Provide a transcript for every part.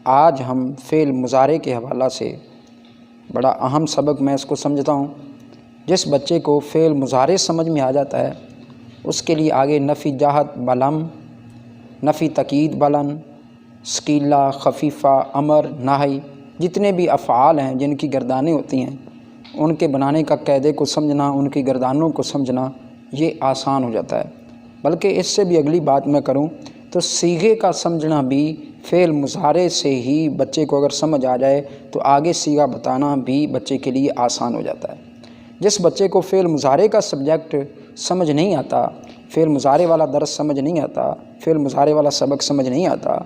آج ہم فعل مضارع کے حوالہ سے بڑا اہم سبق میں اس کو سمجھتا ہوں۔ جس بچے کو فعل مضارع سمجھ میں آ جاتا ہے اس کے لیے آگے نفی جہت بلم، نفی تقید بلن، ثقیلہ، خفیفہ، امر، نہی، جتنے بھی افعال ہیں جن کی گردانیں ہوتی ہیں ان کے بنانے کا قاعدے کو سمجھنا، ان کی گردانوں کو سمجھنا یہ آسان ہو جاتا ہے۔ بلکہ اس سے بھی اگلی بات میں کروں تو صیغے کا سمجھنا بھی فعل مضارع سے ہی بچے کو اگر سمجھ آ جائے تو آگے صیغہ بتانا بھی بچے کے لیے آسان ہو جاتا ہے۔ جس بچے کو فعل مضارع کا سبجیکٹ سمجھ نہیں آتا، فعل مضارع والا درس سمجھ نہیں آتا، فعل مضارع والا سبق سمجھ نہیں آتا،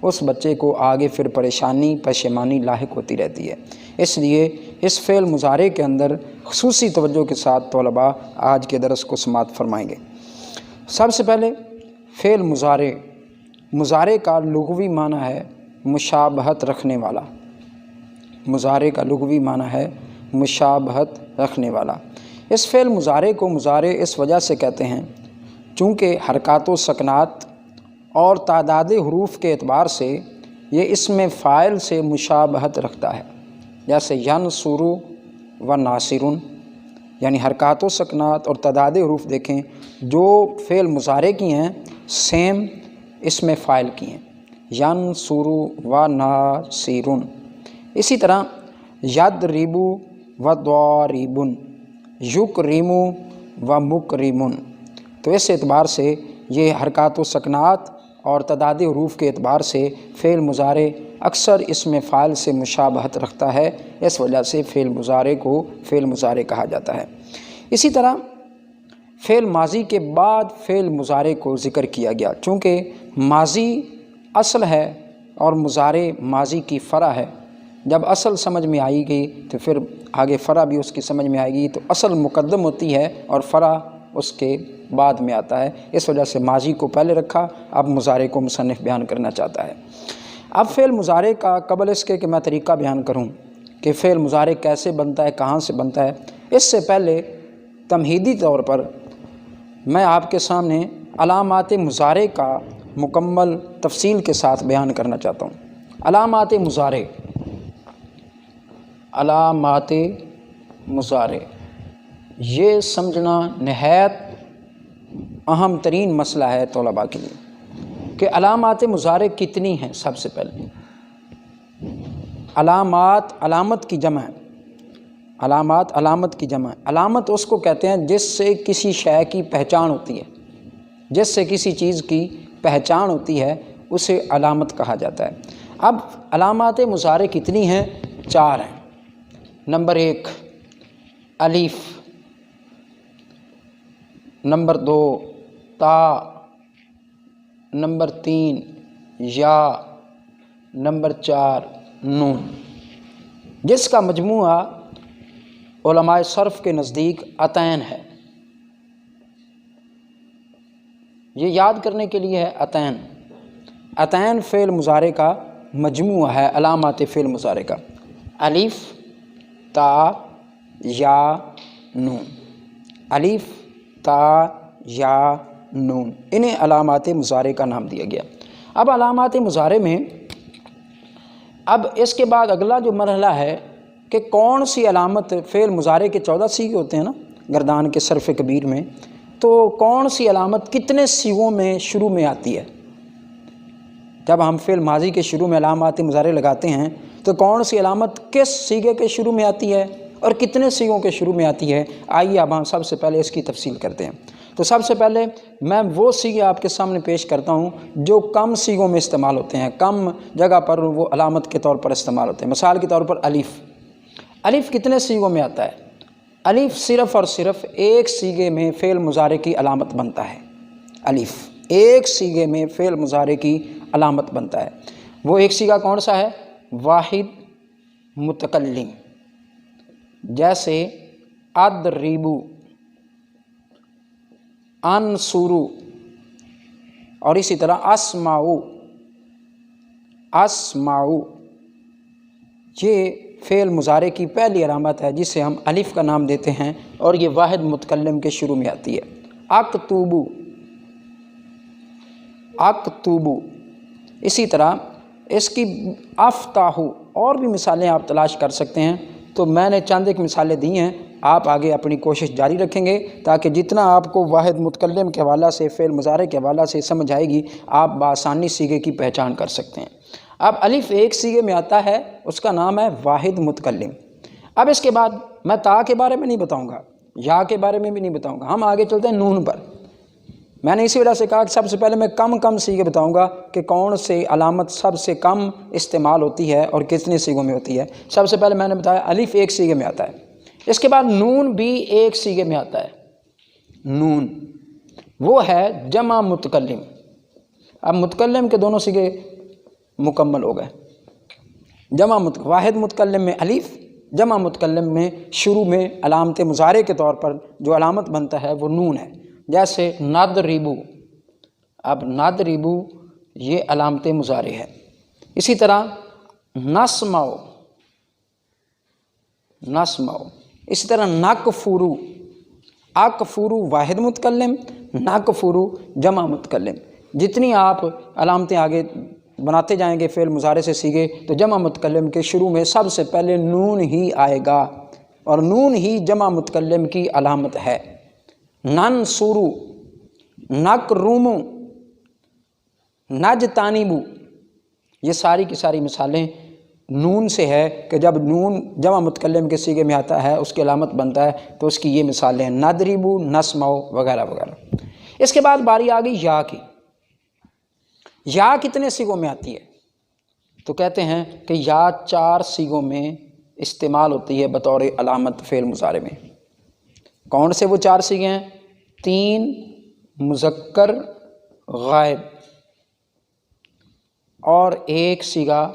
اس بچے کو آگے پھر پریشانی پشیمانی لاحق ہوتی رہتی ہے۔ اس لیے اس فعل مضارع کے اندر خصوصی توجہ کے ساتھ طلباء آج کے درس کو سماعت فرمائیں گے۔ سب سے پہلے فعل مضارع، مضارع کا لغوی معنی ہے مشابہت رکھنے والا۔ مضارع کا لغوی معنی ہے مشابہت رکھنے والا۔ اس فعل مضارع کو مضارع اس وجہ سے کہتے ہیں چونکہ حرکات و سکنات اور تعداد حروف کے اعتبار سے یہ اسم فاعل سے مشابہت رکھتا ہے، جیسے ینصر و ناصر، یعنی حرکات و سکنات اور تعداد حروف دیکھیں جو فعل مضارع کی ہیں سیم اسم فاعل کی ہیں، ینصر و ناصر۔ اسی طرح یضرب و ضارب، یکرم و مکرم۔ تو اس اعتبار سے یہ حرکات و سکنات اور تعداد حروف کے اعتبار سے فعل مضارع اکثر اسم فاعل سے مشابہت رکھتا ہے، اس وجہ سے فعل مضارع کو فعل مضارع کہا جاتا ہے۔ اسی طرح فعل ماضی کے بعد فعل مضارع کو ذکر کیا گیا، چونکہ ماضی اصل ہے اور مضارع ماضی کی فرع ہے۔ جب اصل سمجھ میں آئے گی تو پھر آگے فرع بھی اس کی سمجھ میں آئے گی، تو اصل مقدم ہوتی ہے اور فرع اس کے بعد میں آتا ہے، اس وجہ سے ماضی کو پہلے رکھا، اب مضارع کو مصنف بیان کرنا چاہتا ہے۔ اب فعل مضارع کا قبل اس کے کہ میں طریقہ بیان کروں کہ فعل مضارع کیسے بنتا ہے، کہاں سے بنتا ہے، اس سے پہلے تمہیدی طور پر میں آپ کے سامنے علامات مضارع کا مکمل تفصیل کے ساتھ بیان کرنا چاہتا ہوں۔ علامات مضارع، علامات مضارع یہ سمجھنا نہایت اہم ترین مسئلہ ہے طلباء کے لیے کہ علامات مضارع کتنی ہیں۔ سب سے پہلے علامات، علامت کی جمع ہے، علامات علامت کی جمع ہے۔ علامت اس کو کہتے ہیں جس سے کسی شے کی پہچان ہوتی ہے، جس سے کسی چیز کی پہچان ہوتی ہے اسے علامت کہا جاتا ہے۔ اب علامات مضارع کتنی ہیں؟ 4 ہیں۔ نمبر 1 الف، نمبر 2 تا، نمبر 3 یا، نمبر 4 نون، جس کا مجموعہ علماء صرف کے نزدیک عطین ہے۔ یہ یاد کرنے کے لیے ہے عطین۔ عطین فعل مضارع کا مجموعہ ہے علامات فعل مضارع کا، الف، تا، یا، نون، الف، تا، یا، نون، انہیں علامات مضارع کا نام دیا گیا۔ اب علامات مضارع میں اب اس کے بعد اگلا جو مرحلہ ہے کہ کون سی علامت، فعل مضارع کے 14 صیغے ہوتے ہیں نا گردان کے صرف کبیر میں، تو کون سی علامت کتنے صیغوں میں شروع میں آتی ہے۔ جب ہم فعل ماضی کے شروع میں علامات مضارع لگاتے ہیں تو کون سی علامت کس صیغے کے شروع میں آتی ہے اور کتنے صیغوں کے شروع میں آتی ہے، آئیے اب ہم سب سے پہلے اس کی تفصیل کرتے ہیں۔ تو سب سے پہلے میں وہ صیغے آپ کے سامنے پیش کرتا ہوں جو کم صیغوں میں استعمال ہوتے ہیں، کم جگہ پر وہ علامت کے طور پر استعمال ہوتے ہیں۔ مثال کے طور پر الف، الف کتنے صیغوں میں آتا ہے؟ الف صرف اور صرف ایک صیغے میں فعل مضارع کی علامت بنتا ہے۔ الف ایک صیغے میں فعل مضارع کی علامت بنتا ہے۔ وہ ایک صیغہ کون سا ہے؟ واحد متکلم، جیسے اضرب، انصر، اور اسی طرح اسمع، اسمع، یہ فعل مضارع کی پہلی علامت ہے جسے ہم الف کا نام دیتے ہیں اور یہ واحد متکلم کے شروع میں آتی ہے۔ اکتب، اکتب، اسی طرح اس کی افتاحو اور بھی مثالیں آپ تلاش کر سکتے ہیں، تو میں نے چند ایک مثالیں دی ہیں، آپ آگے اپنی کوشش جاری رکھیں گے تاکہ جتنا آپ کو واحد متکلم کے حوالہ سے، فعل مضارع کے حوالہ سے سمجھ آئے گی، آپ بآسانی صیغے کی پہچان کر سکتے ہیں۔ اب الف ایک صیغے میں آتا ہے، اس کا نام ہے واحد متکلم۔ اب اس کے بعد میں تا کے بارے میں نہیں بتاؤں گا، یا کے بارے میں بھی نہیں بتاؤں گا، ہم آگے چلتے ہیں نون پر۔ میں نے اسی وجہ سے کہا کہ سب سے پہلے میں کم صیغے بتاؤں گا کہ کون سے علامت سب سے کم استعمال ہوتی ہے اور کتنے صیغوں میں ہوتی ہے۔ سب سے پہلے میں نے بتایا الف ایک صیغے میں آتا ہے، اس کے بعد نون بھی ایک صیغے میں آتا ہے۔ نون وہ ہے جمع متکلم۔ اب متکلم کے دونوں صیغے مکمل ہو گئے۔ واحد متکلم میں الف، جمع متکلم میں شروع میں علامت مضارع کے طور پر جو علامت بنتا ہے وہ نون ہے، جیسے نضربو۔ اب نضربو یہ علامت مضارع ہے۔ اسی طرح نسمعو، اسی طرح نکفرو، اکفرو واحد متکلم، نکفرو جمع متکلم۔ جتنی آپ علامتیں آگے بناتے جائیں گے فعل مضارع سے صیغے، تو جمع متکلم کے شروع میں سب سے پہلے نون ہی آئے گا، اور نون ہی جمع متکلم کی علامت ہے۔ ننصرو، نکرمو، نجتنبو، یہ ساری کی ساری مثالیں نون سے ہے کہ جب نون جمع متکلم کے صیغے میں آتا ہے اس کی علامت بنتا ہے، تو اس کی یہ مثالیں ہیں، نضربو، نسمعو وغیرہ وغیرہ۔ اس کے بعد باری آ گئی یا کی۔ یا کتنے صیغوں میں آتی ہے؟ تو کہتے ہیں کہ یا 4 صیغوں میں استعمال ہوتی ہے بطور علامت فعل مضارع میں۔ کون سے وہ 4 صیغے ہیں؟ 3 مذکر غائب اور 1 صیغہ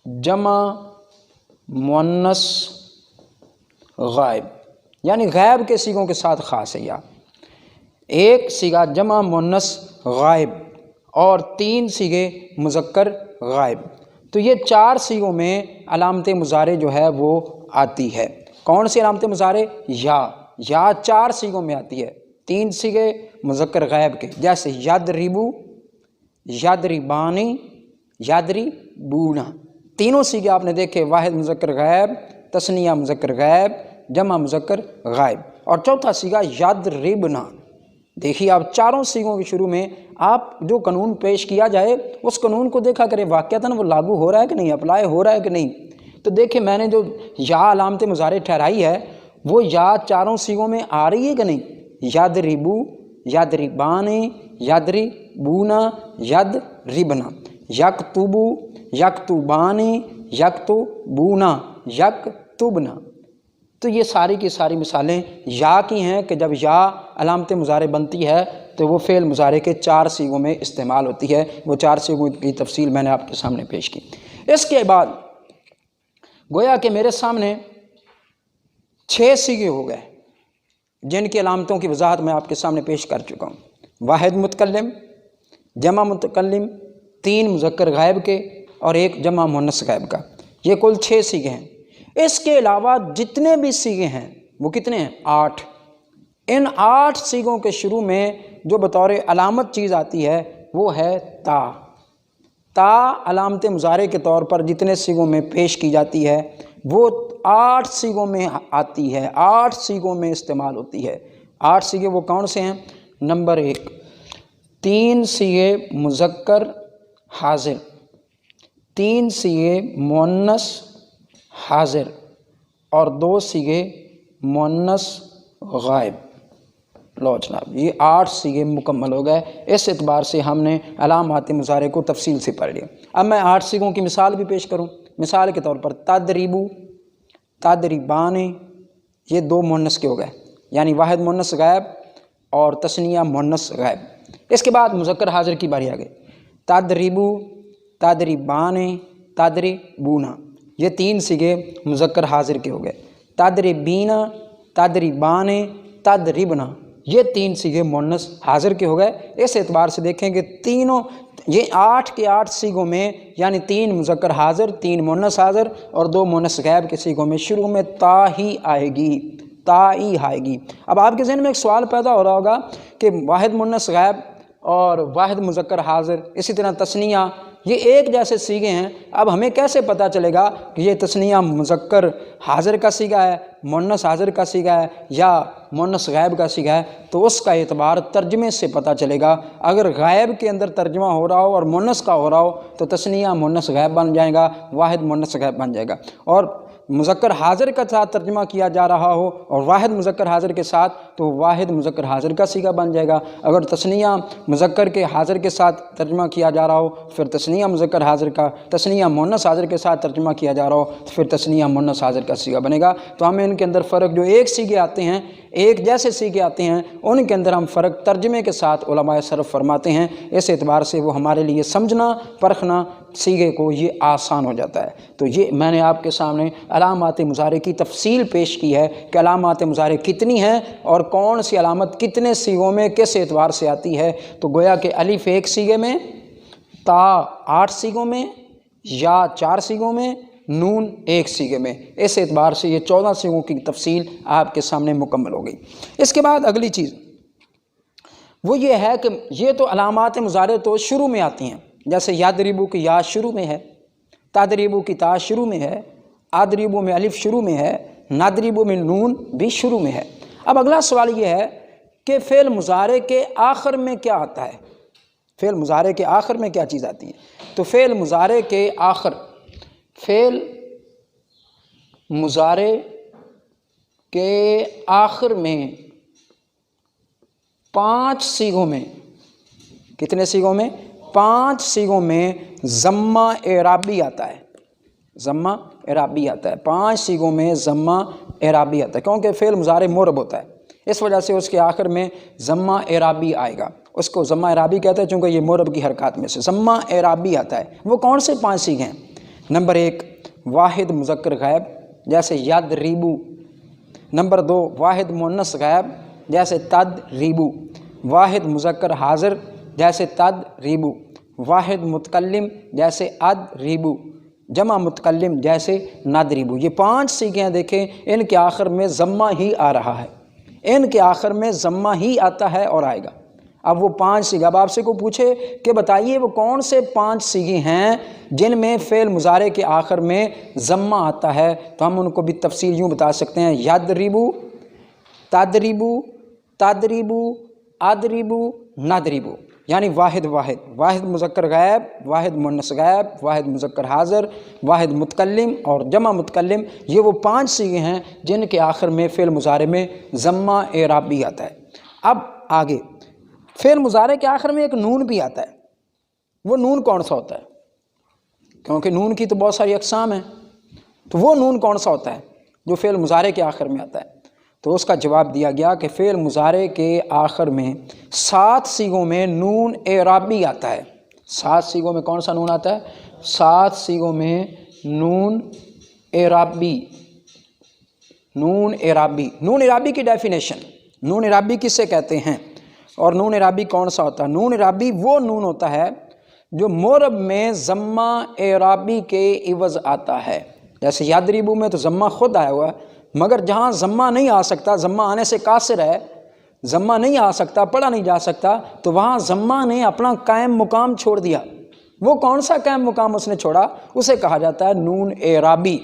جمع مؤنث غائب، یعنی غائب کے صیغوں کے ساتھ خاص ہے۔ یا 1 صیغہ جمع مؤنث غائب اور 3 صیغے مذکر غائب، تو یہ 4 صیغوں میں علامت مضارع جو ہے وہ آتی ہے۔ کون سی علامت مضارع؟ یا 4 صیغوں میں آتی ہے، 3 صیغے مذکر غائب کے، جیسے یضربو، یضربانی، یضربون۔ تینوں صیغے آپ نے دیکھے، واحد مذکر غائب، تثنیہ مذکر غائب، جمع مذکر غائب، اور چوتھا صیغہ یضربنا۔ دیکھیے آپ 4 صیغوں کے شروع میں آپ جو قانون پیش کیا جائے اس قانون کو دیکھا کرے واقعتاً وہ لاگو ہو رہا ہے کہ نہیں، اپلائی ہو رہا ہے کہ نہیں۔ تو دیکھیں میں نے جو یا علامت مضارع ٹھہرائی ہے وہ یا 4 صیغوں میں آ رہی ہے کہ نہیں؟ یضربو، یضربانی، یضربونا، یضربنا، یکتبو، یکتبانی، یکتبونا، یکتبنا۔ تو یہ ساری کی ساری مثالیں یا کی ہیں کہ جب یا علامت مضارع بنتی ہے تو وہ فعل مضارع کے 4 صیغوں میں استعمال ہوتی ہے۔ وہ 4 صیغوں کی تفصیل میں نے آپ کے سامنے پیش کی۔ اس کے بعد گویا کہ میرے سامنے 6 صیغے ہو گئے جن کی علامتوں کی وضاحت میں آپ کے سامنے پیش کر چکا ہوں۔ واحد متکلم، جمع متکلم، 3 مذکر غائب کے اور 1 جمع مؤنث غائب کا، یہ کل 6 صیغے ہیں۔ اس کے علاوہ جتنے بھی صیغے ہیں وہ کتنے ہیں؟ 8۔ ان 8 صیغوں کے شروع میں جو بطور علامت چیز آتی ہے وہ ہے تا۔ تا علامت مضارع کے طور پر جتنے صیغوں میں پیش کی جاتی ہے وہ 8 صیغوں میں آتی ہے، 8 صیغوں میں استعمال ہوتی ہے۔ 8 صیغے وہ کون سے ہیں؟ نمبر 1، 3 صیغے مذکر حاضر، 3 صیغے مؤنث حاضر اور 2 صیغے مؤنث غائب۔ لو جناب یہ 8 صیغے مکمل ہو گئے۔ اس اعتبار سے ہم نے علامات مضارع کو تفصیل سے پڑھ لیا۔ اب میں 8 صیغوں کی مثال بھی پیش کروں۔ مثال کے طور پر تضربو، تضربانی، یہ 2 مؤنث کے ہو گئے، یعنی واحد مؤنث غائب اور تثنیہ مؤنث غائب۔ اس کے بعد مذکر حاضر کی باری آ گئی، تضربو، تضربانی، تضربونا، یہ 3 صیغے مذکر حاضر کے ہو گئے۔ تضربینا، تضربانی، تضربنا، یہ 3 صیغے مؤنث حاضر کے ہو گئے۔ اس اعتبار سے دیکھیں کہ تینوں یہ 8 کے 8 صیغوں میں، یعنی 3 مذکر حاضر، 3 مؤنث حاضر اور 2 مؤنث غائب کے صیغوں میں شروع میں تا ہی آئے گی، تا ہی آئے گی۔ اب آپ کے ذہن میں ایک سوال پیدا ہو رہا ہوگا کہ واحد مؤنث غائب اور واحد مذکر حاضر، اسی طرح تثنیہ یہ ایک جیسے سیغے ہیں۔ اب ہمیں کیسے پتہ چلے گا کہ یہ تثنیہ مذکر حاضر کا صیغہ ہے، مؤنث حاضر کا صیغہ ہے یا مؤنث غائب کا صیغہ ہے؟ تو اس کا اعتبار ترجمے سے پتہ چلے گا۔ اگر غائب کے اندر ترجمہ ہو رہا ہو اور مؤنث کا ہو رہا ہو تو تثنیہ مؤنث غائب بن جائے گا، واحد مؤنث غائب بن جائے گا۔ اور مذکر حاضر کے ساتھ ترجمہ کیا جا رہا ہو اور واحد مذکر حاضر کے ساتھ تو واحد مذکر حاضر کا صیغہ بن جائے گا۔ اگر تثنیہ مذکر کے حاضر کے ساتھ ترجمہ کیا جا رہا ہو پھر تثنیہ مذکر حاضر کا، تثنیہ مؤنث حاضر کے ساتھ ترجمہ کیا جا رہا ہو تو پھر تثنیہ مؤنث حاضر کا صیغہ بنے گا۔ تو ہمیں ان کے اندر فرق، جو ایک صیغے آتے ہیں، ایک جیسے صیغے آتے ہیں، ان کے اندر ہم فرق ترجمے کے ساتھ علماء صرف فرماتے ہیں۔ اس اعتبار سے وہ ہمارے لیے سمجھنا پرکھنا صیغے کو یہ آسان ہو جاتا ہے۔ تو یہ میں نے آپ کے سامنے علامات مضارع کی تفصیل پیش کی ہے کہ علامات مضارع کتنی ہیں اور کون سی علامت کتنے صیغوں میں کس اعتبار سے آتی ہے۔ تو گویا کہ الف ایک صیغے میں، تا 8 صیغوں میں، یا 4 صیغوں میں، نون ایک صیغے میں، اس اعتبار سے یہ 14 صیغوں کی تفصیل آپ کے سامنے مکمل ہو گئی۔ اس کے بعد اگلی چیز وہ یہ ہے کہ یہ تو علامات مضارع تو شروع میں آتی ہیں، جیسے یادریبو کی یا شروع میں ہے، تادریبو کی تا شروع میں ہے، آدریبو میں الف شروع میں ہے، نادریبو میں نون بھی شروع میں ہے۔ اب اگلا سوال یہ ہے کہ فعل مضارع کے آخر میں کیا آتا ہے؟ فعل مضارع کے آخر میں کیا چیز آتی ہے؟ تو فعل مضارع کے آخر، فعل مضارع کے آخر میں 5 صیغوں میں، کتنے صیغوں میں؟ 5 صیغوں میں ضمہ اعرابی آتا ہے، ضمہ اعرابی آتا ہے۔ 5 صیغوں میں ضمہ اعرابی آتا ہے، کیونکہ فعل مضارع معرب ہوتا ہے، اس وجہ سے اس کے آخر میں ضمہ اعرابی آئے گا۔ اس کو ضمہ اعرابی کہتے ہیں چونکہ یہ معرب کی حرکات میں سے ضمہ اعرابی آتا ہے۔ وہ کون سے 5 صیغے ہیں؟ نمبر 1 واحد مذکر غائب جیسے یدریبو، نمبر 2 واحد مؤنث غائب جیسے تدریبو، واحد مذکر حاضر جیسے تدریبو، واحد متکلم جیسے ادریبو، جمع متکلم جیسے نادریبو۔ یہ 5 صیغے ہیں، دیکھیں ان کے آخر میں ضمہ ہی آ رہا ہے، ان کے آخر میں ضمہ ہی آتا ہے اور آئے گا۔ اب وہ 5 صیغے، اب آپ سے کو پوچھے کہ بتائیے وہ کون سے 5 صیغے ہیں جن میں فعل مضارع کے آخر میں ضمہ آتا ہے، تو ہم ان کو بھی تفصیل یوں بتا سکتے ہیں: یدریبو، تدریبو، تدریبو، ادریبو، نادریبو۔ یعنی واحد واحد، واحد مذکر غائب، واحد مؤنث غائب، واحد مذکر حاضر، واحد متکلم اور جمع متکلم، یہ وہ 5 صیغے ہیں جن کے آخر میں فعل مضارع میں ضمہ اعرابی آتا ہے۔ اب آگے فعل مضارع کے آخر میں ایک نون بھی آتا ہے، وہ نون کون سا ہوتا ہے؟ کیونکہ نون کی تو بہت ساری اقسام ہیں، تو وہ نون کون سا ہوتا ہے جو فعل مضارع کے آخر میں آتا ہے؟ تو اس کا جواب دیا گیا کہ فعل مضارع کے آخر میں 7 صیغوں میں نون اعرابی آتا ہے۔ 7 صیغوں میں کون سا نون آتا ہے؟ 7 صیغوں میں نون اعرابی، نون اعرابی۔ نون اعرابی کی ڈیفینیشن، نون اعرابی کسے کہتے ہیں اور نون اعرابی کون سا ہوتا ہے؟ نون اعرابی وہ نون ہوتا ہے جو معرب میں ضمہ اعرابی کے عوض آتا ہے۔ جیسے یدریبو میں تو ضمہ خود آیا ہوا ہے، مگر جہاں ضمہ نہیں آ سکتا، ضمہ آنے سے قاصر ہے، ضمہ نہیں آ سکتا، پڑھا نہیں جا سکتا، تو وہاں ضمہ نے اپنا قائم مقام چھوڑ دیا۔ وہ کون سا قائم مقام اس نے چھوڑا؟ اسے کہا جاتا ہے نون اعرابی۔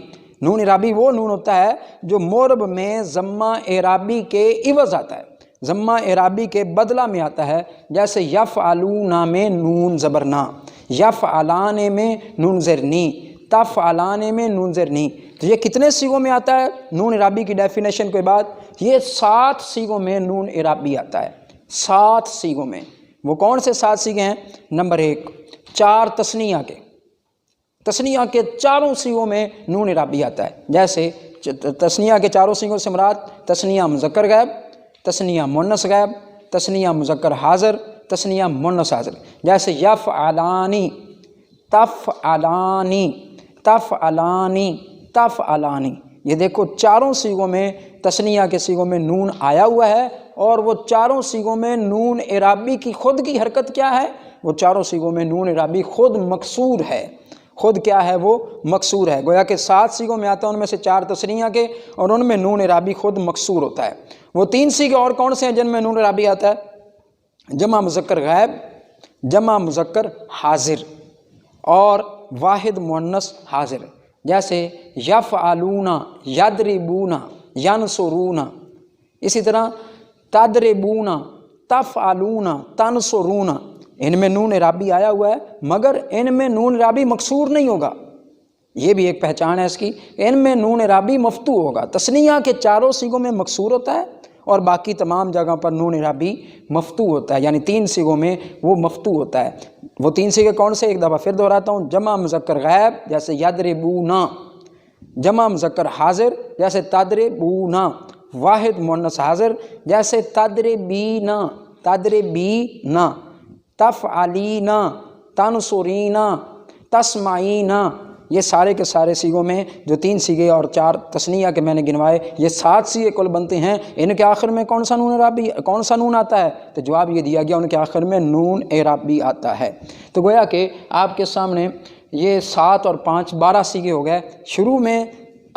نون اعرابی وہ نون ہوتا ہے جو معرب میں ضمہ اعرابی کے عوض آتا ہے، ضمہ اعرابی کے بدلہ میں آتا ہے۔ جیسے یفعلون میں نون زبرنا، یفعلان میں نون زرنی، تفعلان میں نون زرنی۔ تو یہ کتنے صیغوں میں آتا ہے نون اعرابی کی ڈیفینیشن کے بعد؟ یہ 7 صیغوں میں نون اعرابی آتا ہے، 7 صیغوں میں۔ وہ کون سے 7 صیغے ہیں؟ نمبر 1 4 تثنیہ کے، تثنیہ کے 4 صیغوں میں نون اعرابی آتا ہے۔ جیسے تثنیہ کے 4 صیغوں سے مراد تثنیہ مذکر غائب، تثنیہ مؤنث غائب، تثنیہ مذکر حاضر، تثنیہ مؤنث حاضر۔ جیسے یفعلانی، تفعلانی، تفعلانی، تفعلانی۔ یہ دیکھو 4 صیغوں میں تثنیہ کے صیغوں میں نون آیا ہوا ہے، اور وہ 4 صیغوں میں نون اعرابی کی خود کی حرکت کیا ہے؟ وہ 4 صیغوں میں نون اعرابی خود مکسور ہے، خود کیا ہے؟ وہ مکسور ہے۔ گویا کہ 7 صیغوں میں آتا ہے، ان میں سے 4 تثنیہ کے، اور ان میں نون اعرابی خود مکسور ہوتا ہے۔ وہ 3 صیغے اور کون سے ہیں جن میں نون اعرابی آتا ہے؟ جمع مذکر غائب، جمع مذکر حاضر، اور واحد مؤنث حاضر، جیسے یفعلون، یضربون، ینصرون۔ اسی طرح تضربون، تفعلون، تنصرون، ان میں نون اعرابی آیا ہوا ہے مگر ان میں نون اعرابی مکسور نہیں ہوگا، یہ بھی ایک پہچان ہے اس کی، ان میں نون اعرابی مفتوح ہوگا۔ تثنیہ کے چاروں صیغوں میں مکسور ہوتا ہے اور باقی تمام جگہ پر نون اعرابی مفتوح ہوتا ہے، یعنی 3 صیغوں میں وہ مفتوح ہوتا ہے۔ وہ 3 صیغے کون سے؟ ایک دفعہ پھر دہراتا ہوں، جمع مذکر غائب جیسے یضربون، جمع مذکر حاضر جیسے تضربون، واحد مؤنث حاضر جیسے تضربین، تضربین، تفعلین، تنصرین، تسمعین۔ یہ سارے کے سارے صیغوں میں جو 3 صیغے اور 4 تثنیہ کے میں نے گنوائے، یہ 7 صیغے کل بنتے ہیں۔ ان کے آخر میں کون سا نون اعرابی، کون سا نون آتا ہے؟ تو جواب یہ دیا گیا ان کے آخر میں نون اعرابی آتا ہے۔ تو گویا کہ آپ کے سامنے یہ 7 اور 5 12 صیغے ہو گئے۔ شروع میں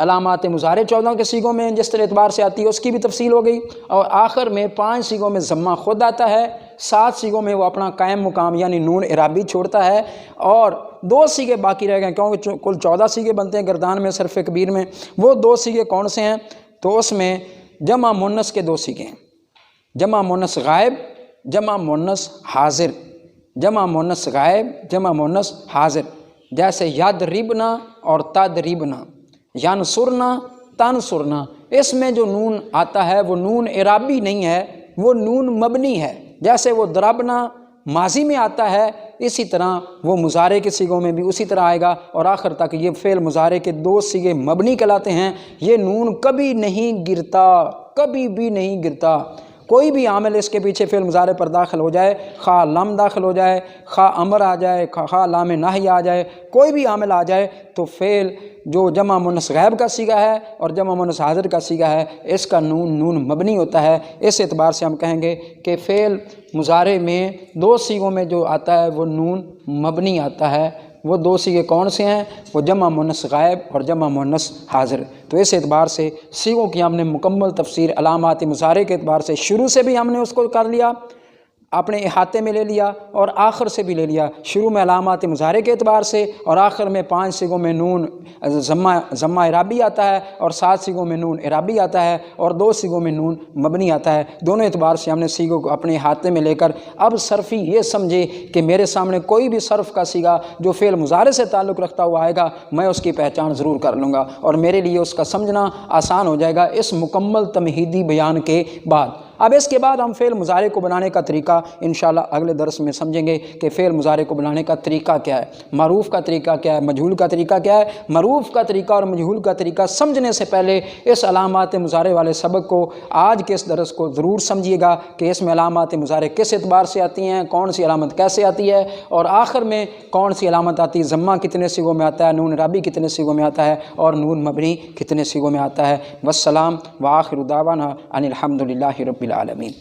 علامات مضارع 14 کے صیغوں میں جس طرح اعتبار سے آتی ہے اس کی بھی تفصیل ہو گئی، اور آخر میں 5 صیغوں میں ضمہ خود آتا ہے، 7 صیغوں میں وہ اپنا قائم مقام یعنی نون اعرابی چھوڑتا ہے، اور 2 صیغے باقی رہ گئے کیونکہ کل 14 صیغے بنتے ہیں گردان میں، صرف کبیر میں۔ وہ 2 صیغے کون سے ہیں؟ تو اس میں جمع مؤنث کے 2 صیغے ہیں، جمع مؤنث غائب، جمع مؤنث حاضر، جمع مؤنث غائب، جمع مؤنث حاضر، جیسے یضربنا اور تضربنا، ینصرنا، تنصرنا۔ اس میں جو نون آتا ہے وہ نون اعرابی نہیں ہے، وہ نون مبنی ہے۔ جیسے وہ ضربنا ماضی میں آتا ہے اسی طرح وہ مضارع کے صیغوں میں بھی اسی طرح آئے گا، اور آخر تک یہ فعل مضارع کے 2 صیغے مبنی کہلاتے ہیں۔ یہ نون کبھی نہیں گرتا، کبھی بھی نہیں گرتا۔ کوئی بھی عامل اس کے پیچھے فعل مضارع پر داخل ہو جائے، خواہ لم داخل ہو جائے، خواہ امر آ جائے، خواہ لام نہی آ جائے، کوئی بھی عامل آ جائے، تو فعل جو جمع مؤنث غائب کا صیغہ ہے اور جمع مؤنث حاضر کا صیغہ ہے اس کا نون مبنی ہوتا ہے۔ اس اعتبار سے ہم کہیں گے کہ فعل مضارع میں 2 صیغوں میں جو آتا ہے وہ نون مبنی آتا ہے۔ وہ 2 صیغے کون سے ہیں؟ وہ جمع مؤنث غائب اور جمع مؤنث حاضر۔ تو اس اعتبار سے صیغوں کی ہم نے مکمل تفسیر علامات مضارع کے اعتبار سے شروع سے بھی ہم نے اس کو کر لیا، اپنے احاطے میں لے لیا، اور آخر سے بھی لے لیا۔ شروع میں علامات مضارع کے اعتبار سے اور آخر میں 5 صیغوں میں نون ضمہ اعرابی آتا ہے اور 7 صیغوں میں نون اعرابی آتا ہے اور 2 صیغوں میں نون مبنی آتا ہے۔ دونوں اعتبار سے ہم نے صیغوں کو اپنے احاطے میں لے کر اب صرفی یہ سمجھے کہ میرے سامنے کوئی بھی صرف کا صیغہ جو فعل مضارع سے تعلق رکھتا ہوا آئے گا میں اس کی پہچان ضرور کر لوں گا اور میرے لیے اس کا سمجھنا آسان ہو جائے گا اس مکمل تمہیدی بیان کے بعد۔ اب اس کے بعد ہم فعل مضارع کو بنانے کا طریقہ انشاءاللہ اگلے درس میں سمجھیں گے کہ فعل مضارع کو بنانے کا طریقہ کیا ہے، معروف کا طریقہ کیا ہے، مجہول کا طریقہ کیا ہے۔ معروف کا طریقہ اور مجہول کا طریقہ سمجھنے سے پہلے اس علامات مضارع والے سبق کو آج کے اس درس کو ضرور سمجھیے گا کہ اس میں علامات مضارع کس اعتبار سے آتی ہیں، کون سی علامت کیسے آتی ہے، اور آخر میں کون سی علامت آتی ہے، ضمہ کتنے صیغوں میں آتا ہے، نون اعرابی کتنے صیغوں میں آتا ہے اور نون مبنی کتنے صیغوں میں آتا ہے۔ والسلام وآخر دعوانا ان الحمد للہ رب العالمین۔